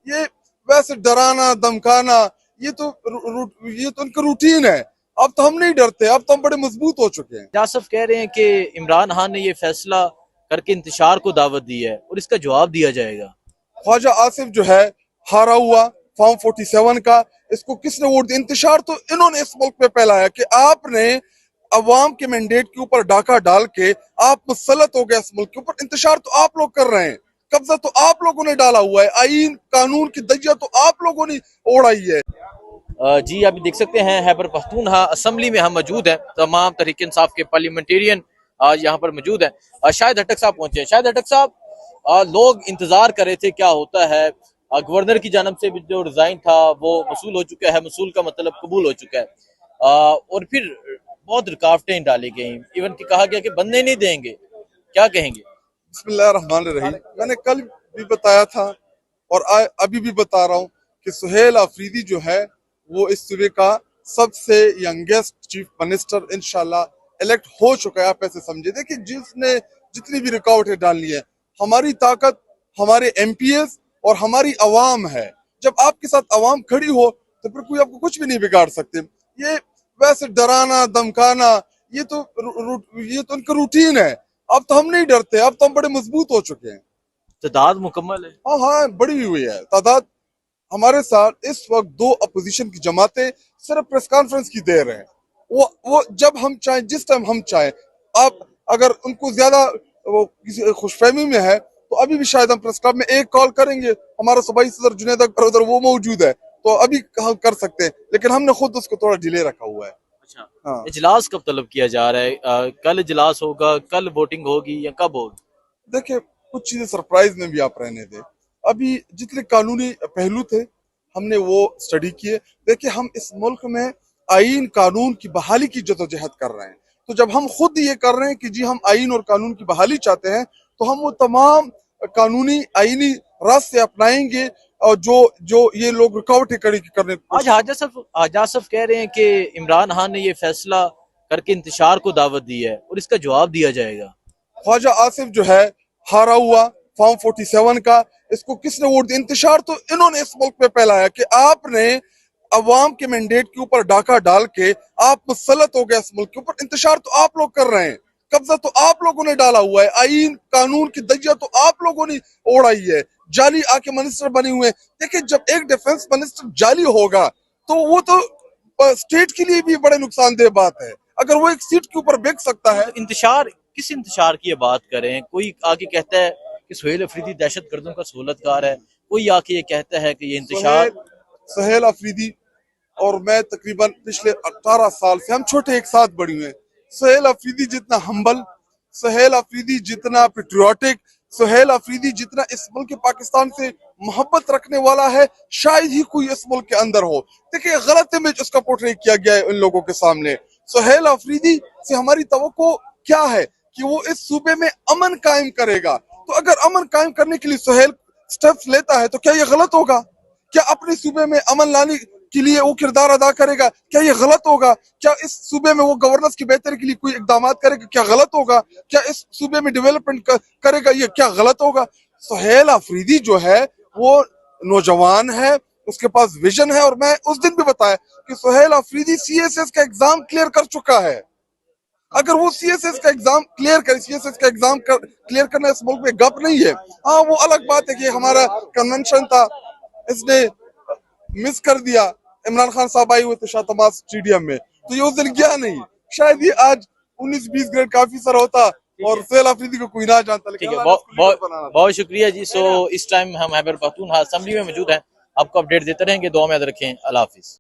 ये वैसे डराना धमकाना ये तो ये तो उनका रूटीन है। अब तो हम नहीं डरते, अब तो हम बड़े मजबूत हो चुके हैं। जासफ कह रहे हैं कि इमरान खान ने ये फैसला करके इंतशार को दावत दी है और इसका जवाब दिया जाएगा। ख्वाजा आसिफ जो है हारा हुआ फॉर्म 47 का, इसको किसने वोट दिया? इंतशार तो इन्होंने इस मुल्क में फैलाया कि आपने अवाम के मैंडेट के ऊपर डाका डाल के आप मुसलत हो गए इस मुल्क के ऊपर। इंतशार तो आप लोग कर रहे हैं, कब्जा तो आप लोगों ने डाला हुआ है, आईन कानून की दजिया तो आप लोगों ने ओढ़ाई है। जी आप देख सकते हैं खैबर पख्तूनख्वा असम्बली में हम मौजूद हैं। तमाम तहरीक इंसाफ के पार्लियामेंटेरियन आज यहाँ पर मौजूद हैं। शाहिद हटक साहब पहुंचे हैं। शाहिद हटक साहब, लोग इंतजार कर रहे थे क्या होता है। गवर्नर की जानब से भी जो रिजाइन था वो मसूल हो चुका है, मसूल का मतलब कबूल हो चुका है। और फिर बहुत रुकावटें डाली गई, इवन कि कहा गया कि बनने नहीं देंगे। क्या कहेंगे? बिस्मिल्लाहिर्रहमानिर्रहीम। मैंने कल भी बताया था और अभी भी बता रहा हूँ कि सुहेल अफरीदी जो है वो इस सूबे का सबसे यंगेस्ट चीफ मिनिस्टर इंशाल्लाह इलेक्ट हो चुका है। आप ऐसे समझे। देखिए, जिसने जितनी भी रुकावटें डालनी है, हमारी ताकत हमारे एमपीएस और हमारी अवाम है। जब आपके साथ अवाम खड़ी हो तो फिर कोई आपको कुछ भी नहीं बिगाड़ सकते। ये वैसे डराना धमकाना ये तो ये तो उनका रूटीन है। अब तो हम नहीं डरते, अब तो हम बड़े मजबूत हो चुके हैं। तादाद मुकम्मल है। हाँ हाँ, बड़ी हुई है तादाद। हमारे साथ इस वक्त दो अपोजिशन की जमातें सिर्फ प्रेस कॉन्फ्रेंस की दे रहे हैं। वो जब हम चाहें, जिस टाइम हम चाहें। आप अगर उनको ज्यादा वो किसी खुशफहमी में है तो अभी भी शायद हम प्रेस क्लब में एक कॉल करेंगे। हमारा सूबाई सदर जुनैद अख्तर उधर वो मौजूद है तो अभी हम कर सकते हैं, लेकिन हमने खुद उसको थोड़ा डिले रखा हुआ है। अच्छा, हाँ, इजलास कब तलब किया जा रहा है? कल इजलास होगा, कल वोटिंग होगी या कब होगी? देखिए, कुछ चीजें सरप्राइज में भी आप रहने दें। अभी जितने कानूनी पहलू थे हमने वो स्टडी किए। देखिए, हम इस मुल्क में आईन कानून की बहाली की जदोजहद कर रहे हैं। तो जब हम खुद ये कर रहे हैं कि जी हम आईन और कानून की बहाली चाहते हैं तो हम वो तमाम कानूनी आईनी रास्ते अपनाएंगे और जो जो ये लोग रुकावटें खड़ी करने की आज कोशिश। हाजासफ कह रहे हैं कि इमरान खान ने ये फैसला करके इंतशार को दावत दी है और इसका जवाब दिया जाएगा। ख्वाजा आसिफ जो है हारा हुआ फॉर्म 47 का, इसको किसने वोट दिया? इंतशार तो इन्होंने इस मुल्क में फैलाया कि आपने अवाम के मैंडेट के ऊपर डाका डाल के आप मुसलत हो गए इस मुल्क के ऊपर। इंतशार तो आप लोग कर रहे हैं, कब्जा तो आप लोगों ने डाला हुआ है, आईन कानून की दजिया तो आप लोगों ने ओढ़ाई है। जाली आके मिनिस्टर बने हुए हैं। देखिए, जब एक डिफेंस मिनिस्टर जाली होगा तो वो तो स्टेट के लिए भी बड़े नुकसानदेह बात है। अगर वो एक सीट के ऊपर बिक सकता है। तो इंतशार, किस इंतशार की ये बात करें? कोई आके कहता है कि सुहेल अफरीदी दहशत गर्दों का सहूलतकार है, कोई आके ये कहता है कि ये इंतशार। सुहेल अफरीदी और मैं तकरीबन पिछले 18 साल से हम छोटे एक साथ बड़ी हुए हैं। सुहेल अफरीदी जितना हम्बल, सुहेल अफरीदी जितना पेट्रियाटिक, सुहेल अफरीदी जितना इस मुल्क के पाकिस्तान से मोहब्बत रखने वाला है, शायद ही कोई इस मुल्क के अंदर हो। देखिए, गलत इमेज उसका पोर्ट्रे किया गया है इन लोगों के सामने। सुहेल अफरीदी से हमारी तवक्को क्या है कि वो इस सूबे में अमन कायम करेगा। तो अगर अमन कायम करने के लिए सुहेल स्टेप्स लेता है तो क्या ये गलत होगा? क्या अपने सूबे में अमन लाने के लिए वो किरदार अदा करेगा? क्या ये गलत होगा? क्या इस सूबे में वो गवर्नेंस की बेहतरी के लिए कोई इकदाम करेगा? क्या गलत होगा? क्या इस सूबे में डेवलपमेंट करेगा? ये क्या गलत होगा? सुहेल अफरीदी जो है वो नौजवान है, उसके पास विजन है। और मैं उस दिन भी बताया कि सुहेल अफरीदी सीएसएस का एग्जाम क्लियर कर चुका है। अगर वो सीएसएस का एग्जाम क्लियर करे, सीएसएस का एग्जाम क्लियर करना इस मुल्क में गप नहीं है। हाँ, वो अलग बात है कि हमारा कन्वेंशन था, इसने मिस कर दिया। इमरान खान साहब आए हुए थे शाह स्टेडियम में तो ये उस दिन गया नहीं। शायद ये आज 19-20 ग्रेड का ऑफिसर होता और सुहेल अफरीदी को कोई ना जानता। ठीक लेकिन है, बहुत शुक्रिया जी। सो इस टाइम हम खैबर पख्तूनख्वा असेंबली में मौजूद हैं। आपको अपडेट देते रहेंगे। दुआ में याद रखें। अल्लाह हाफिज।